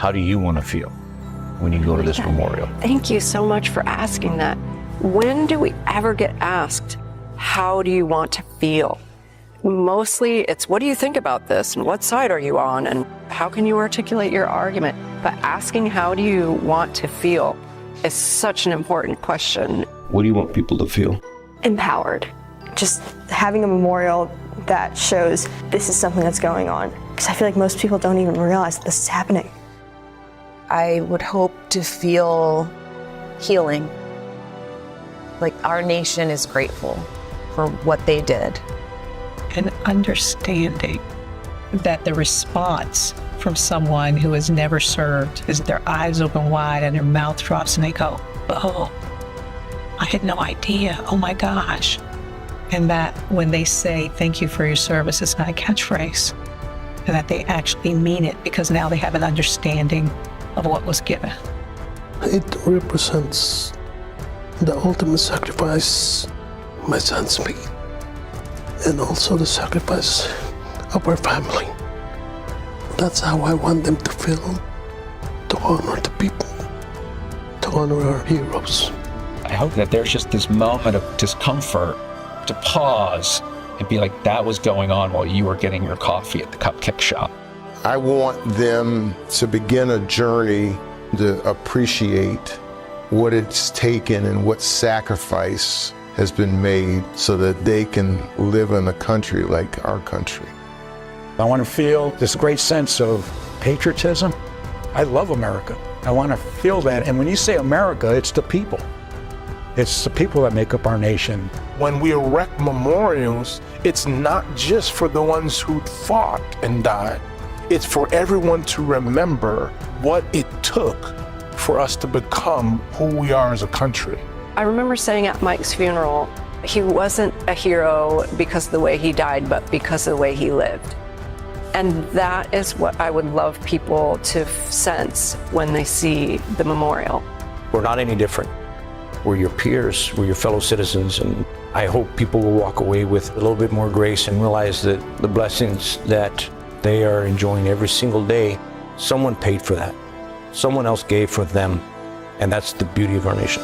How do you want to feel when you go to this memorial? Thank you so much for asking that. When do we ever get asked, how do you want to feel? Mostly it's, what do you think about this? And what side are you on? And how can you articulate your argument? But asking, how do you want to feel, is such an important question. What do you want people to feel? Empowered. Just having a memorial that shows this is something that's going on. Because I feel like most people don't even realize that this is happening. I would hope to feel healing. Like our nation is grateful for what they did. And understanding that the response from someone who has never served is their eyes open wide and their mouth drops and they go, oh, I had no idea, oh my gosh. And that when they say, thank you for your service, it's not a catchphrase. And that they actually mean it because now they have an understanding of what was given. It represents the ultimate sacrifice my sons made, and also the sacrifice of our family. That's how I want them to feel, to honor the people, to honor our heroes. I hope that there's just this moment of discomfort to pause and be like, that was going on while you were getting your coffee at the cupcake shop. I want them to begin a journey to appreciate what it's taken and what sacrifice has been made so that they can live in a country like our country. I want to feel this great sense of patriotism. I love America. I want to feel that. And when you say America, it's the people. It's the people that make up our nation. When we erect memorials, it's not just for the ones who fought and died. It's for everyone to remember what it took for us to become who we are as a country. I remember saying at Mike's funeral, he wasn't a hero because of the way he died, but because of the way he lived. And that is what I would love people to sense when they see the memorial. We're not any different. We're your peers, we're your fellow citizens, and I hope people will walk away with a little bit more grace and realize that the blessings that they are enjoying every single day, someone paid for that. Someone else gave for them, and that's the beauty of our nation.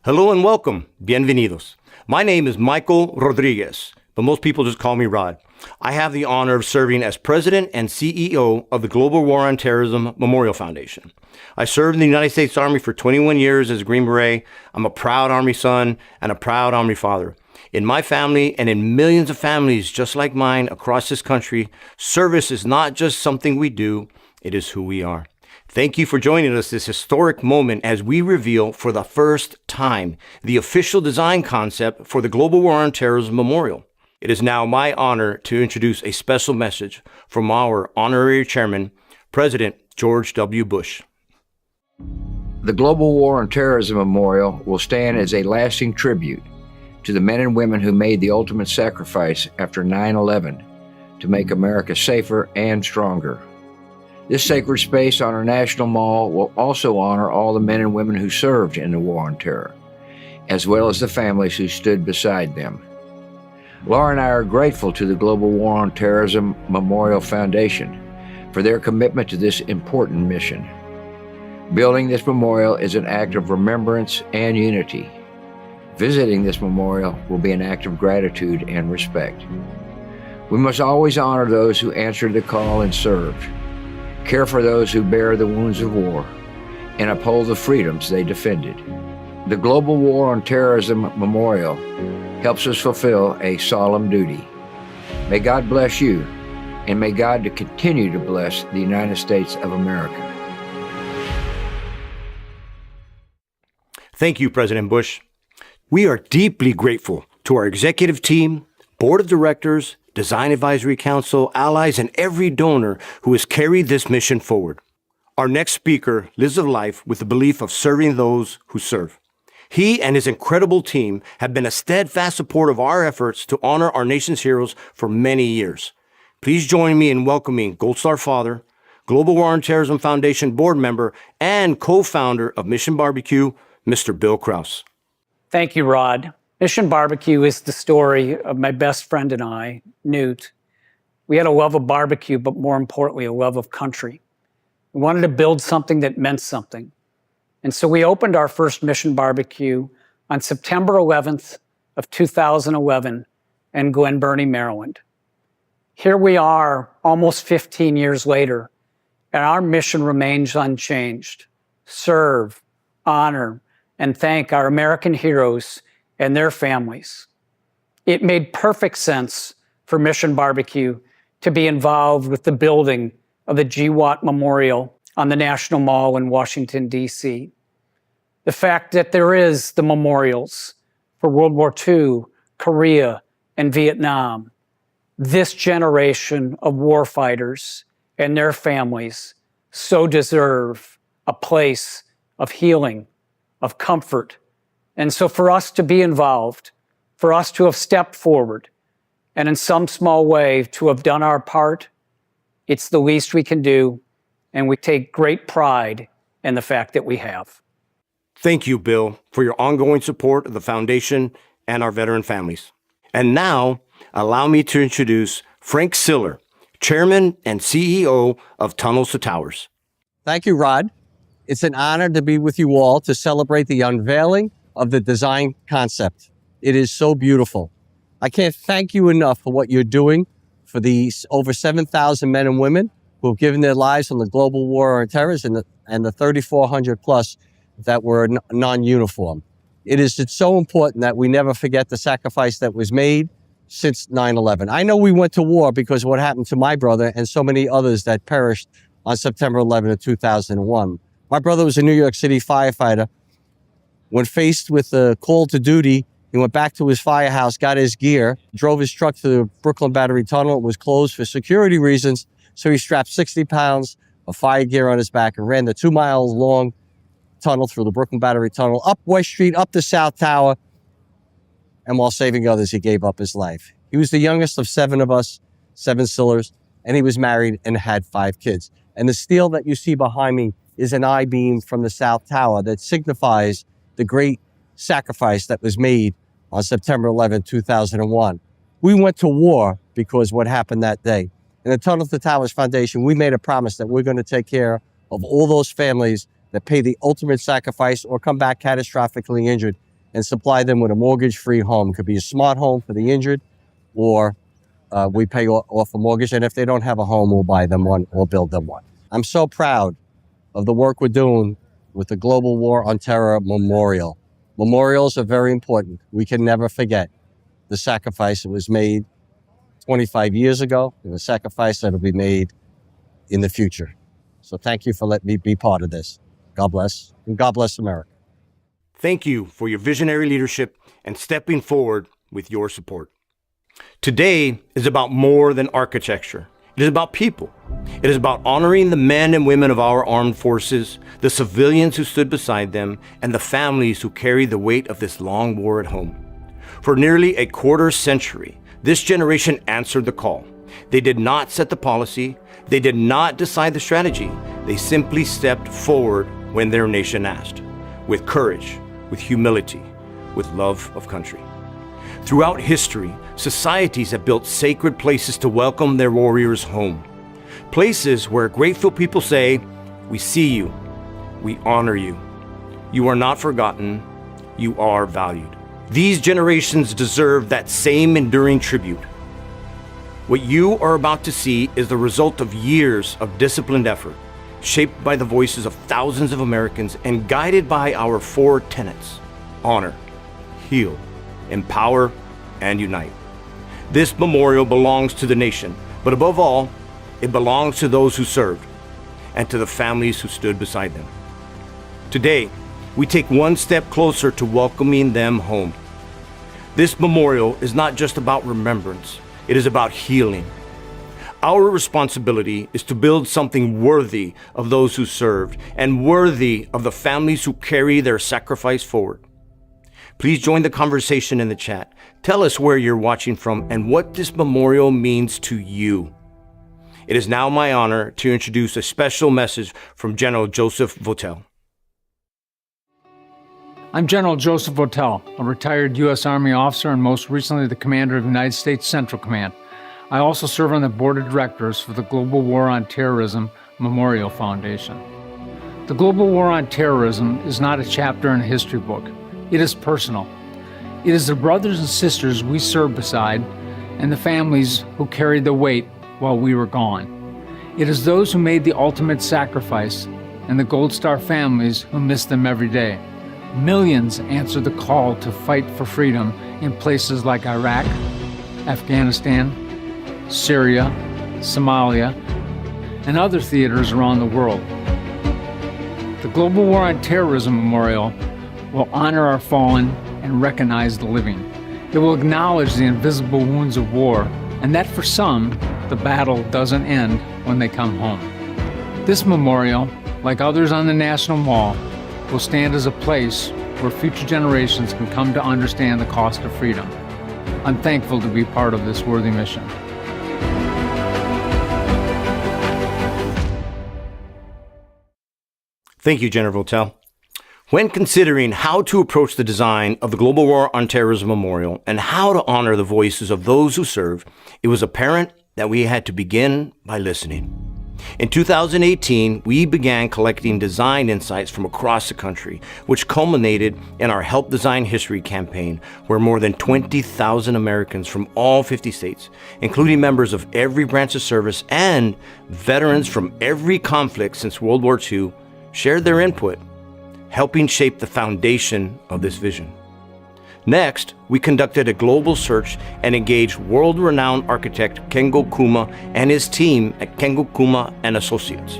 Hello and welcome. Bienvenidos. My name is Michael Rodriguez, but most people just call me Rod. I have the honor of serving as president and CEO of the Global War on Terrorism Memorial Foundation. I served in the United States Army for 21 years as a Green Beret. I'm a proud Army son and a proud Army father. In my family and in millions of families just like mine across this country, service is not just something we do, it is who we are. Thank you for joining us this historic moment as we reveal for the first time the official design concept for the Global War on Terrorism Memorial. It is now my honor to introduce a special message from our honorary chairman, President George W. Bush. The Global War on Terrorism Memorial will stand as a lasting tribute to the men and women who made the ultimate sacrifice after 9/11 to make America safer and stronger. This sacred space on our National Mall will also honor all the men and women who served in the War on Terror, as well as the families who stood beside them. Laura and I are grateful to the Global War on Terrorism Memorial Foundation for their commitment to this important mission. Building this memorial is an act of remembrance and unity. Visiting this memorial will be an act of gratitude and respect. We must always honor those who answered the call and served, care for those who bear the wounds of war, and uphold the freedoms they defended. The Global War on Terrorism Memorial helps us fulfill a solemn duty. May God bless you, and may God continue to bless the United States of America. Thank you, President Bush. We are deeply grateful to our executive team, board of directors, Design Advisory Council, allies, and every donor who has carried this mission forward. Our next speaker lives a life with the belief of serving those who serve. He and his incredible team have been a steadfast supporter of our efforts to honor our nation's heroes for many years. Please join me in welcoming Gold Star father, Global War on Terrorism Foundation board member, and co-founder of Mission Barbecue, Mr. Bill Krause. Thank you, Rod. Mission Barbecue is the story of my best friend and I, Newt. We had a love of barbecue, but more importantly, a love of country. We wanted to build something that meant something. And so we opened our first Mission Barbecue on September 11th of 2011 in Glen Burnie, Maryland. Here we are almost 15 years later, and our mission remains unchanged. Serve, honor, and thank our American heroes and their families. It made perfect sense for Mission Barbecue to be involved with the building of the GWAT Memorial on the National Mall in Washington, D.C. The fact that there is the memorials for World War II, Korea, and Vietnam. This generation of warfighters and their families so deserve a place of healing, of comfort. And so for us to be involved, for us to have stepped forward, and in some small way to have done our part, it's the least we can do, and we take great pride in the fact that we have. Thank you, Bill, for your ongoing support of the foundation and our veteran families. And now, allow me to introduce Frank Siller, Chairman and CEO of Tunnels to Towers. Thank you, Rod. It's an honor to be with you all to celebrate the unveiling of the design concept. It is so beautiful. I can't thank you enough for what you're doing for the over 7,000 men and women who have given their lives on the global war on terror and the 3,400 plus that were non-uniform. It is so important that we never forget the sacrifice that was made since 9/11. I know we went to war because of what happened to my brother and so many others that perished on September 11 of 2001. My brother was a New York City firefighter. When faced with the call to duty, he went back to his firehouse, got his gear, drove his truck to the Brooklyn Battery Tunnel. It was closed for security reasons, so he strapped 60 pounds of fire gear on his back and ran the 2-mile-long tunnel through the Brooklyn Battery Tunnel, up West Street, up the South Tower, and while saving others, he gave up his life. He was the youngest of 7 of us, 7 Sillers, and he was married and had 5 kids. And the steel that you see behind me is an I-beam from the South Tower that signifies the great sacrifice that was made on September 11, 2001. We went to war because what happened that day. In the Tunnel to Towers Foundation, we made a promise that we're going to take care of all those families that pay the ultimate sacrifice or come back catastrophically injured and supply them with a mortgage-free home. It could be a smart home for the injured, or we pay off a mortgage, and if they don't have a home, we'll buy them one or build them one. I'm so proud of the work we're doing with the Global War on Terror Memorial. Memorials are very important. We can never forget the sacrifice that was made 25 years ago and the sacrifice that will be made in the future. So thank you for letting me be part of this. God bless, and God bless America. Thank you for your visionary leadership and stepping forward with your support. Today is about more than architecture. It is about people. It is about honoring the men and women of our armed forces, the civilians who stood beside them, and the families who carried the weight of this long war at home. For nearly a quarter century, this generation answered the call. They did not set the policy. They did not decide the strategy. They simply stepped forward when their nation asked, with courage, with humility, with love of country. Throughout history, societies have built sacred places to welcome their warriors home. Places where grateful people say, "We see you, we honor you. You are not forgotten, you are valued." These generations deserve that same enduring tribute. What you are about to see is the result of years of disciplined effort, shaped by the voices of thousands of Americans and guided by our 4 tenets: honor, heal, empower, and unite. This memorial belongs to the nation, but above all, it belongs to those who served and to the families who stood beside them. Today, we take one step closer to welcoming them home. This memorial is not just about remembrance, it is about healing. Our responsibility is to build something worthy of those who served and worthy of the families who carry their sacrifice forward. Please join the conversation in the chat. Tell us where you're watching from and what this memorial means to you. It is now my honor to introduce a special message from General Joseph Votel. I'm General Joseph Votel, a retired U.S. Army officer and most recently the commander of the United States Central Command. I also serve on the board of directors for the Global War on Terrorism Memorial Foundation. The Global War on Terrorism is not a chapter in a history book. It is personal. It is the brothers and sisters we served beside and the families who carried the weight while we were gone. It is those who made the ultimate sacrifice and the Gold Star families who miss them every day. Millions answered the call to fight for freedom in places like Iraq, Afghanistan, Syria, Somalia, and other theaters around the world. The Global War on Terrorism Memorial will honor our fallen and recognize the living. It will acknowledge the invisible wounds of war, and that for some, the battle doesn't end when they come home. This memorial, like others on the National Mall, will stand as a place where future generations can come to understand the cost of freedom. I'm thankful to be part of this worthy mission. Thank you, General Votel. When considering how to approach the design of the Global War on Terrorism Memorial and how to honor the voices of those who served, it was apparent that we had to begin by listening. In 2018, we began collecting design insights from across the country, which culminated in our Help Design History campaign, where more than 20,000 Americans from all 50 states, including members of every branch of service and veterans from every conflict since World War II, shared their input, helping shape the foundation of this vision. Next, we conducted a global search and engaged world-renowned architect Kengo Kuma and his team at Kengo Kuma and Associates.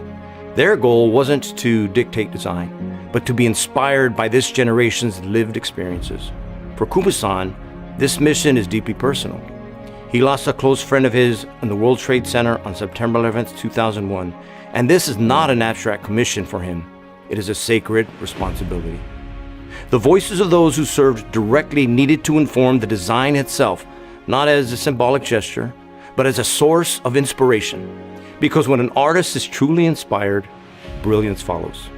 Their goal wasn't to dictate design, but to be inspired by this generation's lived experiences. For Kuma-san, this mission is deeply personal. He lost a close friend of his in the World Trade Center on September 11, 2001, and this is not an abstract commission for him. It is a sacred responsibility. The voices of those who served directly needed to inform the design itself, not as a symbolic gesture, but as a source of inspiration. Because when an artist is truly inspired, brilliance follows.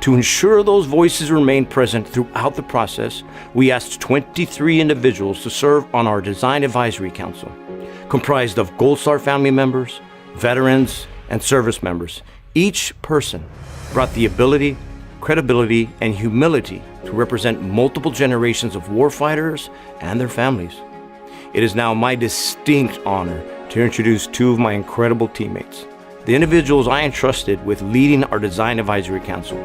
To ensure those voices remain present throughout the process, we asked 23 individuals to serve on our Design Advisory Council, comprised of Gold Star family members, veterans, and service members. Each person brought the ability, credibility, and humility to represent multiple generations of warfighters and their families. It is now my distinct honor to introduce two of my incredible teammates, the individuals I entrusted with leading our Design Advisory Council,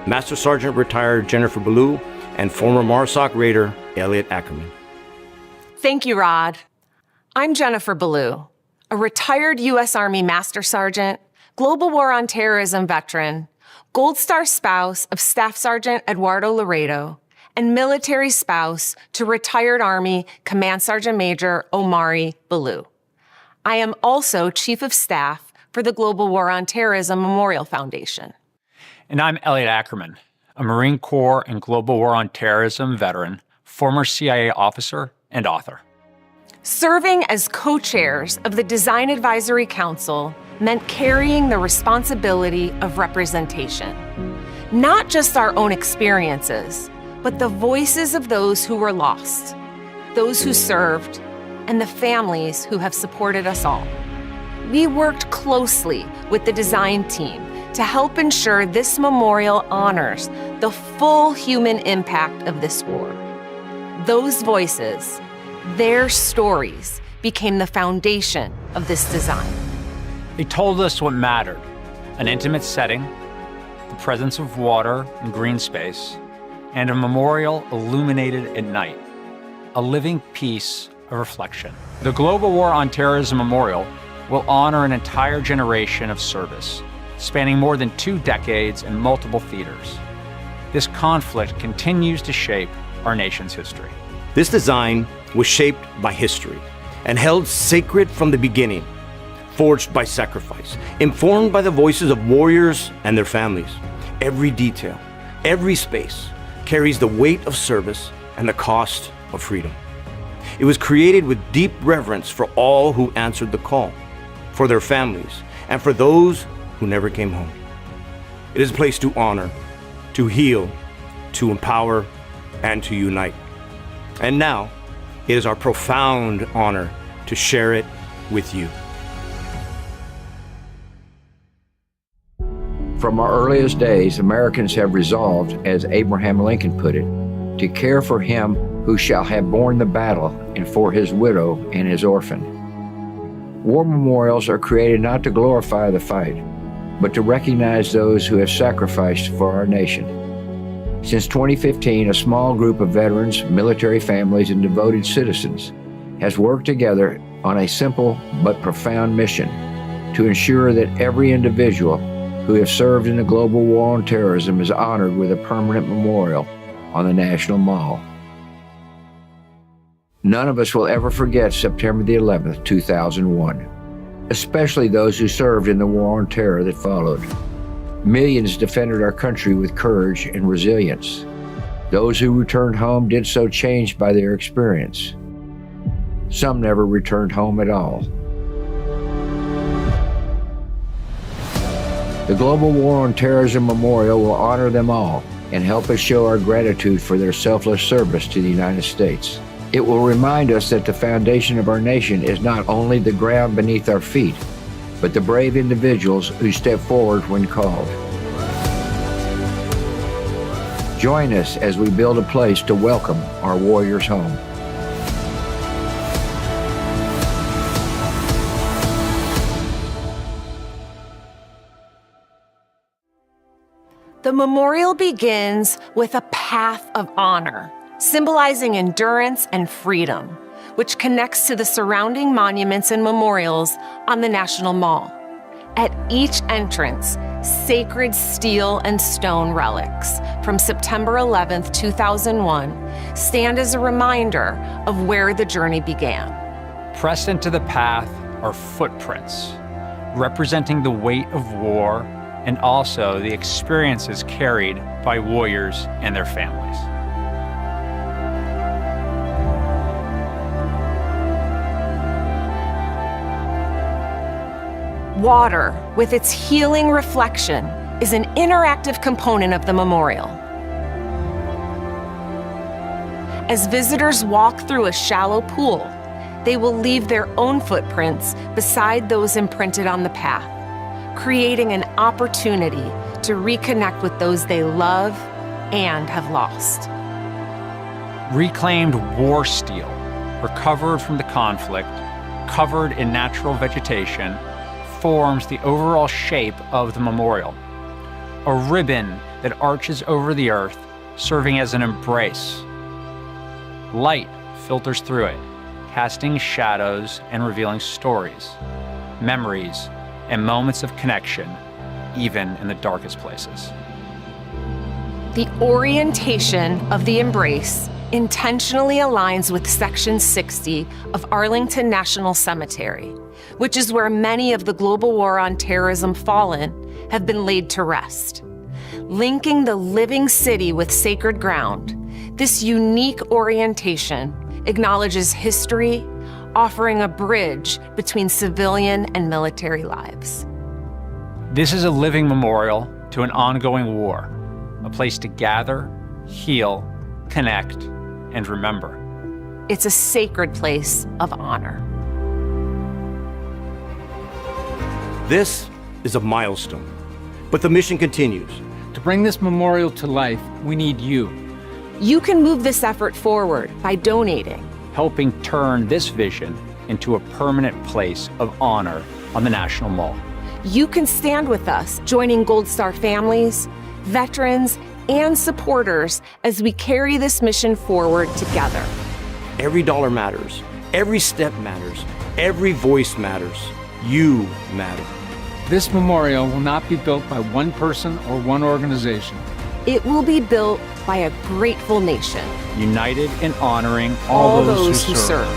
Master Sergeant retired Jennifer Ballou and former MARSOC Raider Elliot Ackerman. Thank you, Rod. I'm Jennifer Ballou, a retired U.S. Army Master Sergeant, Global War on Terrorism veteran, Gold Star spouse of Staff Sergeant Eduardo Laredo, and military spouse to retired Army Command Sergeant Major Omari Ballou. I am also Chief of Staff for the Global War on Terrorism Memorial Foundation. And I'm Elliot Ackerman, a Marine Corps and Global War on Terrorism veteran, former CIA officer, and author. Serving as co-chairs of the Design Advisory Council meant carrying the responsibility of representation. Not just our own experiences, but the voices of those who were lost, those who served, and the families who have supported us all. We worked closely with the design team to help ensure this memorial honors the full human impact of this war. Those voices, their stories, became the foundation of this design. They told us what mattered: an intimate setting, the presence of water and green space, and a memorial illuminated at night, a living piece of reflection. The Global War on Terrorism Memorial will honor an entire generation of service, spanning more than 2 decades in multiple theaters. This conflict continues to shape our nation's history. This design was shaped by history and held sacred from the beginning, forged by sacrifice, informed by the voices of warriors and their families. Every detail, every space carries the weight of service and the cost of freedom. It was created with deep reverence for all who answered the call, for their families, and for those who never came home. It is a place to honor, to heal, to empower, and to unite. And now, it is our profound honor to share it with you. From our earliest days, Americans have resolved, as Abraham Lincoln put it, to care for him who shall have borne the battle and for his widow and his orphan. War memorials are created not to glorify the fight, but to recognize those who have sacrificed for our nation. Since 2015, a small group of veterans, military families, and devoted citizens has worked together on a simple but profound mission to ensure that every individual who has served in the global war on terrorism is honored with a permanent memorial on the National Mall. None of us will ever forget September the 11th, 2001, especially those who served in the war on terror that followed. Millions defended our country with courage and resilience. Those who returned home did so changed by their experience. Some never returned home at all. The Global War on Terrorism Memorial will honor them all and help us show our gratitude for their selfless service to the United States. It will remind us that the foundation of our nation is not only the ground beneath our feet, but the brave individuals who step forward when called. Join us as we build a place to welcome our warriors home. The memorial begins with a path of honor, symbolizing endurance and freedom, which connects to the surrounding monuments and memorials on the National Mall. At each entrance, sacred steel and stone relics from September 11th, 2001 stand as a reminder of where the journey began. Pressed into the path are footprints, representing the weight of war and also the experiences carried by warriors and their families. Water, with its healing reflection, is an interactive component of the memorial. As visitors walk through a shallow pool, they will leave their own footprints beside those imprinted on the path, creating an opportunity to reconnect with those they love and have lost. Reclaimed war steel, recovered from the conflict, covered in natural vegetation, forms the overall shape of the memorial. A ribbon that arches over the earth, serving as an embrace. Light filters through it, casting shadows and revealing stories, memories, and moments of connection, even in the darkest places. The orientation of the embrace intentionally aligns with Section 60 of Arlington National Cemetery, which is where many of the global war on terrorism fallen have been laid to rest. Linking the living city with sacred ground, this unique orientation acknowledges history, offering a bridge between civilian and military lives. This is a living memorial to an ongoing war, a place to gather, heal, connect, and remember. It's a sacred place of honor. This is a milestone, but the mission continues. To bring this memorial to life, we need you. You can move this effort forward by donating, helping turn this vision into a permanent place of honor on the National Mall. You can stand with us, joining Gold Star families, veterans, and supporters as we carry this mission forward together. Every dollar matters. Every step matters. Every voice matters. You matter. This memorial will not be built by one person or one organization. It will be built by a grateful nation, united in honoring all those who serve.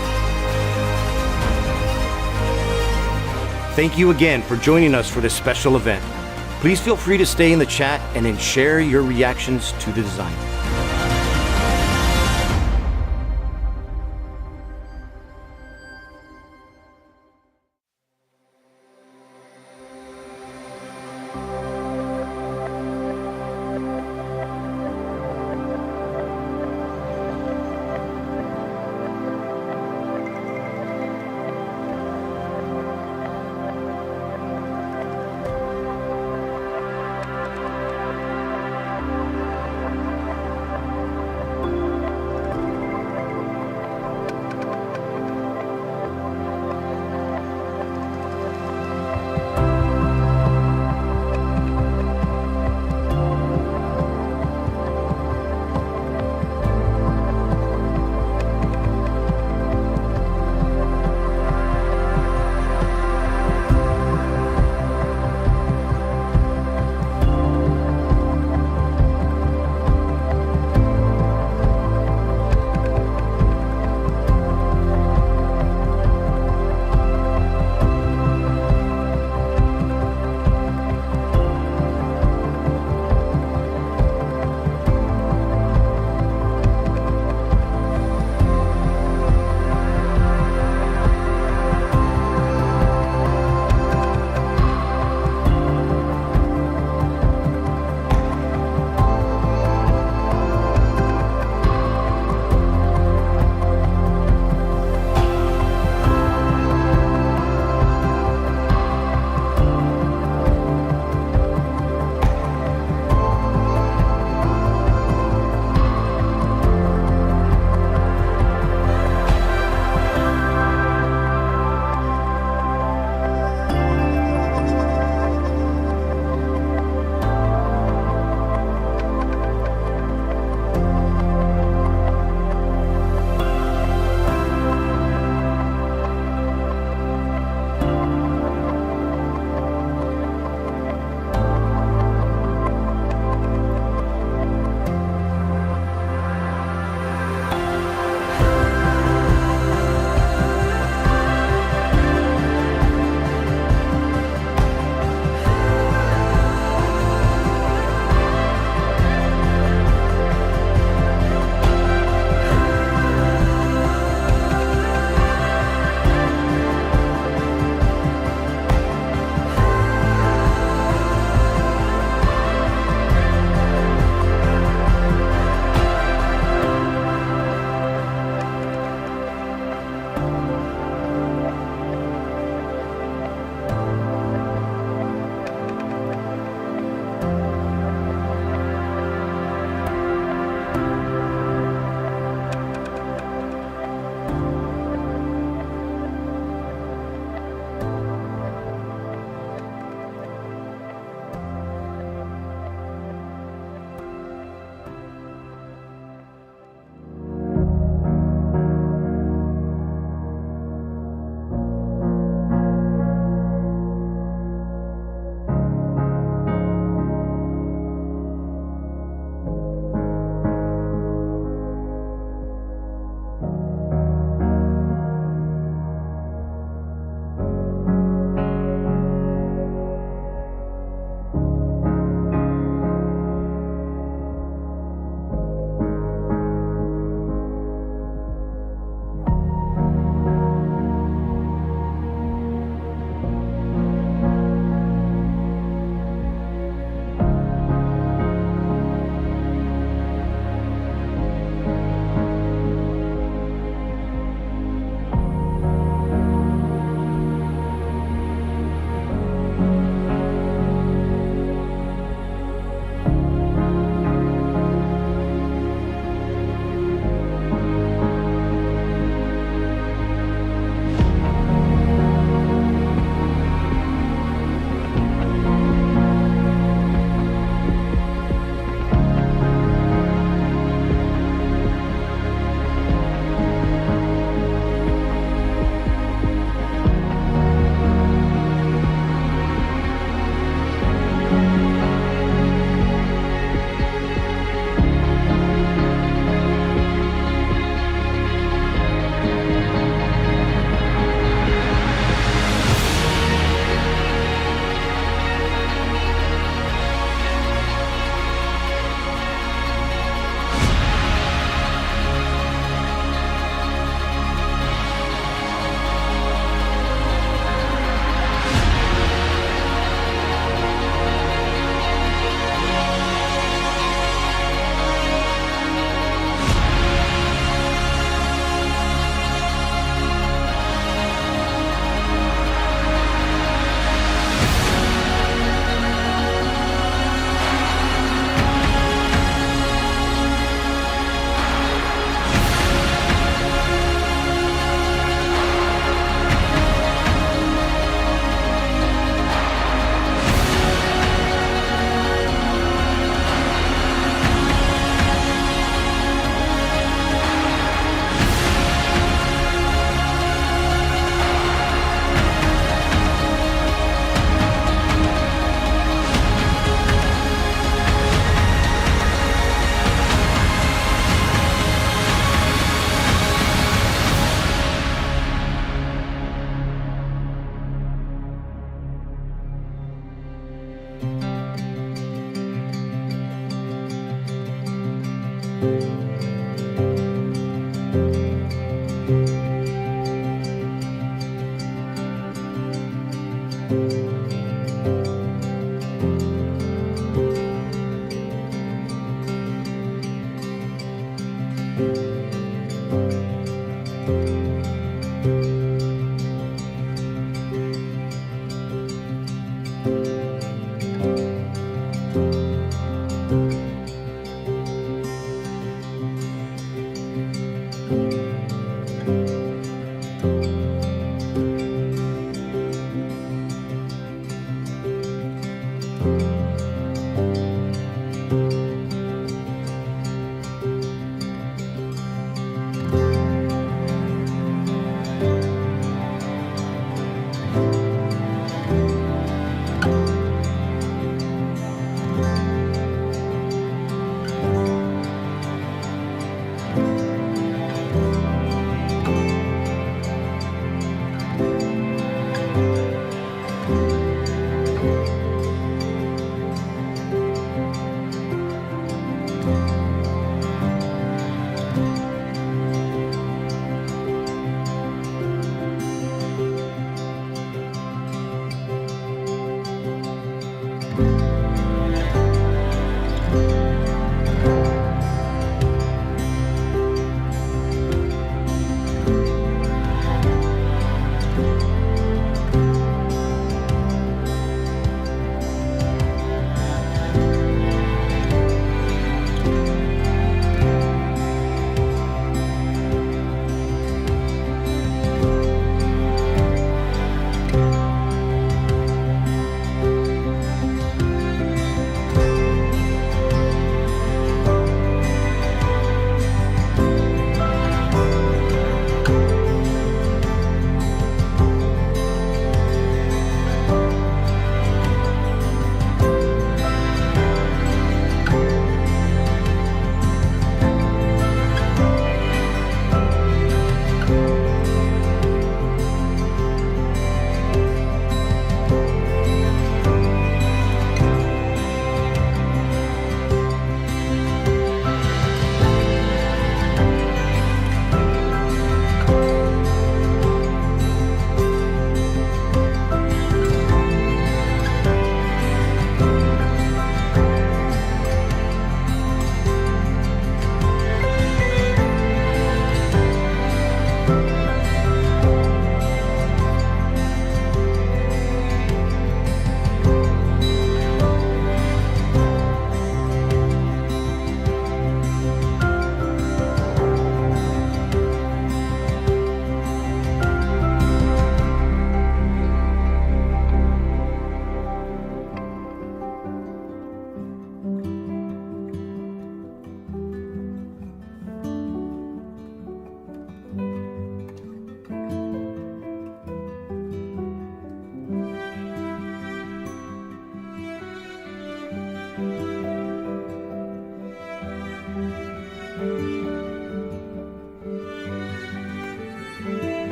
Thank you again for joining us for this special event. Please feel free to stay in the chat and then share your reactions to the design.